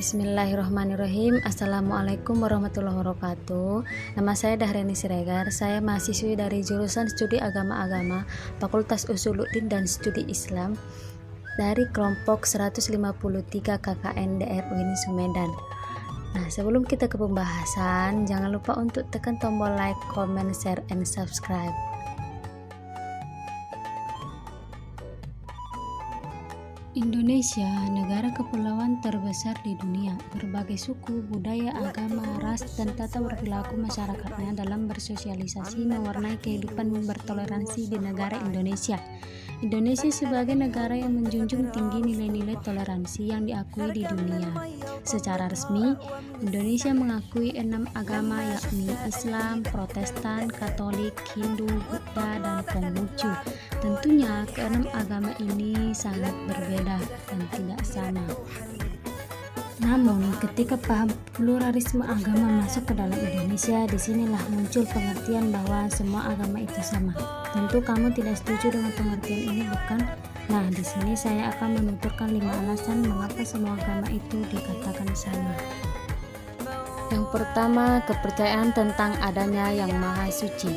Bismillahirrahmanirrahim. Assalamualaikum warahmatullahi wabarakatuh. Nama saya Dahreni Siregar. Saya mahasiswi dari jurusan Studi Agama-Agama Fakultas Usuluddin dan Studi Islam dari kelompok 153 KKN DR UIN Sumedang. Nah, sebelum kita ke pembahasan, jangan lupa untuk tekan tombol like, comment, share, and subscribe. Indonesia, negara kepulauan terbesar di dunia. Berbagai suku, budaya, agama, ras, dan tata perilaku masyarakatnya dalam bersosialisasi mewarnai kehidupan bertoleransi di negara Indonesia. Indonesia sebagai negara yang menjunjung tinggi nilai-nilai toleransi yang diakui di dunia. Secara resmi, Indonesia mengakui 6 agama yakni Islam, Protestan, Katolik, Hindu, Buddha, dan Konghucu. Tentunya keenam agama ini sangat berbeda dan tidak sama. Namun, ketika paham pluralisme agama masuk ke dalam Indonesia, disinilah muncul pengertian bahwa semua agama itu sama. Tentu kamu tidak setuju dengan pengertian ini, bukan? Nah, di sini saya akan menuturkan 5 alasan mengapa semua agama itu dikatakan sama. Yang pertama, kepercayaan tentang adanya Yang Maha Suci.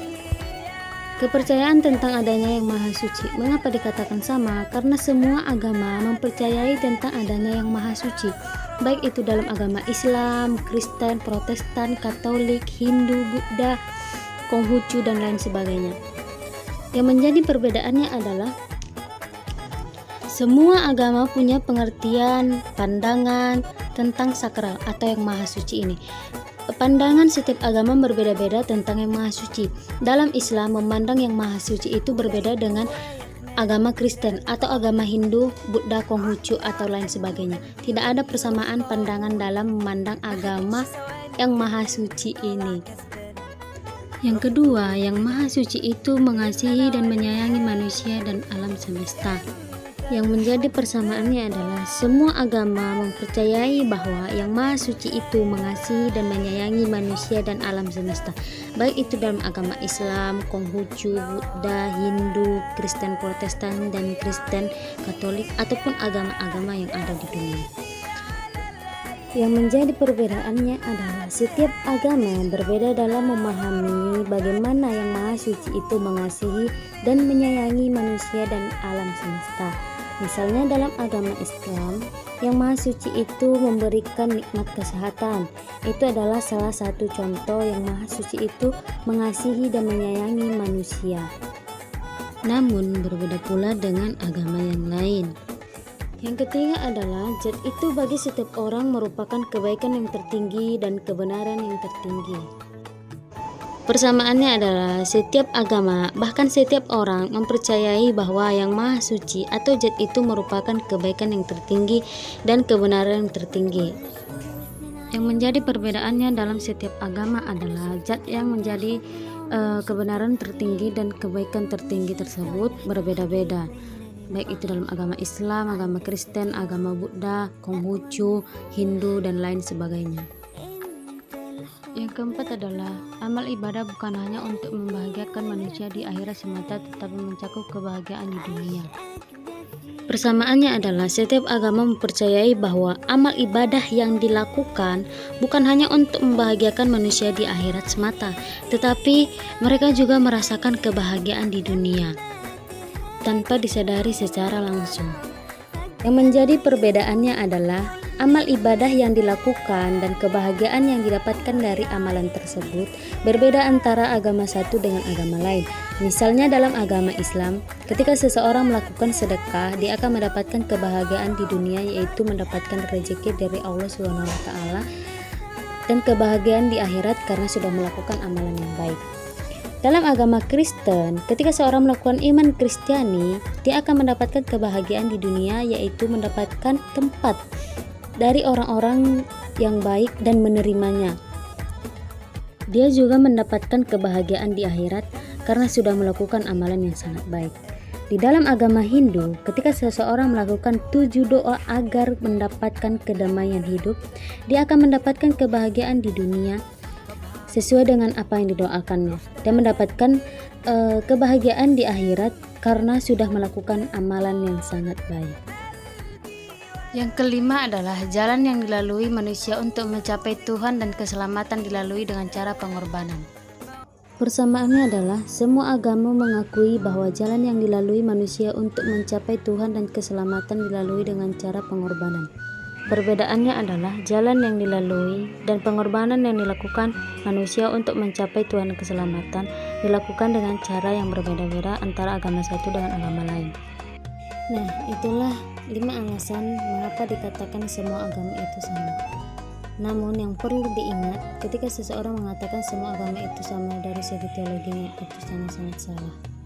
Kepercayaan tentang adanya Yang Maha Suci. Mengapa dikatakan sama? Karena semua agama mempercayai tentang adanya Yang Maha Suci, baik itu dalam agama Islam, Kristen, Protestan, Katolik, Hindu, Buddha, Konghucu, dan lain sebagainya. Yang menjadi perbedaannya adalah semua agama punya pengertian, pandangan tentang sakral atau Yang Maha Suci ini. Pandangan setiap agama berbeda-beda tentang Yang Maha Suci. Dalam Islam, memandang Yang Maha Suci itu berbeda dengan agama Kristen atau agama Hindu, Buddha, Konghucu, atau lain sebagainya. Tidak ada persamaan pandangan dalam memandang agama Yang Maha Suci ini. Yang kedua, Yang Maha Suci itu mengasihi dan menyayangi manusia dan alam semesta. Yang menjadi persamaannya adalah semua agama mempercayai bahwa Yang Maha Suci itu mengasihi dan menyayangi manusia dan alam semesta, baik itu dalam agama Islam, Konghucu, Buddha, Hindu, Kristen, Protestan, dan Kristen, Katolik, ataupun agama-agama yang ada di dunia. Yang menjadi perbedaannya adalah setiap agama berbeda dalam memahami bagaimana Yang Maha Suci itu mengasihi dan menyayangi manusia dan alam semesta. Misalnya dalam agama Islam, Yang Maha Suci itu memberikan nikmat kesehatan. Itu adalah salah satu contoh Yang Maha Suci itu mengasihi dan menyayangi manusia. Namun berbeda pula dengan agama yang lain. Yang ketiga adalah zat itu bagi setiap orang merupakan kebaikan yang tertinggi dan kebenaran yang tertinggi. Persamaannya adalah setiap agama, bahkan setiap orang mempercayai bahwa Yang Maha Suci atau zat itu merupakan kebaikan yang tertinggi dan kebenaran yang tertinggi. Yang menjadi perbedaannya dalam setiap agama adalah zat yang menjadi kebenaran tertinggi dan kebaikan tertinggi tersebut berbeda-beda, baik itu dalam agama Islam, agama Kristen, agama Buddha, Konghucu, Hindu, dan lain sebagainya. Yang keempat adalah amal ibadah bukan hanya untuk membahagiakan manusia di akhirat semata, tetapi mencakup kebahagiaan di dunia. Persamaannya adalah setiap agama mempercayai bahwa amal ibadah yang dilakukan bukan hanya untuk membahagiakan manusia di akhirat semata, tetapi mereka juga merasakan kebahagiaan di dunia tanpa disadari secara langsung. Yang menjadi perbedaannya adalah amal ibadah yang dilakukan dan kebahagiaan yang didapatkan dari amalan tersebut berbeda antara agama satu dengan agama lain. Misalnya dalam agama Islam, ketika seseorang melakukan sedekah, dia akan mendapatkan kebahagiaan di dunia, yaitu mendapatkan rezeki dari Allah SWT, dan kebahagiaan di akhirat karena sudah melakukan amalan yang baik. Dalam agama Kristen, ketika seorang melakukan iman Kristiani, dia akan mendapatkan kebahagiaan di dunia, yaitu mendapatkan tempat dari orang-orang yang baik dan menerimanya. Dia juga mendapatkan kebahagiaan di akhirat karena sudah melakukan amalan yang sangat baik. Di dalam agama Hindu, ketika seseorang melakukan 7 doa agar mendapatkan kedamaian hidup, dia akan mendapatkan kebahagiaan di dunia sesuai dengan apa yang didoakannya, dan mendapatkan kebahagiaan di akhirat karena sudah melakukan amalan yang sangat baik. Yang kelima adalah jalan yang dilalui manusia untuk mencapai Tuhan dan keselamatan dilalui dengan cara pengorbanan. Persamaannya adalah semua agama mengakui bahwa jalan yang dilalui manusia untuk mencapai Tuhan dan keselamatan dilalui dengan cara pengorbanan. Perbedaannya adalah jalan yang dilalui dan pengorbanan yang dilakukan manusia untuk mencapai Tuhan dan keselamatan dilakukan dengan cara yang berbeda-beda antara agama satu dengan agama lain. Nah, itulah 5 alasan mengapa dikatakan semua agama itu sama. Namun yang perlu diingat, ketika seseorang mengatakan semua agama itu sama dari segi teologinya, itu sangat-sangat salah.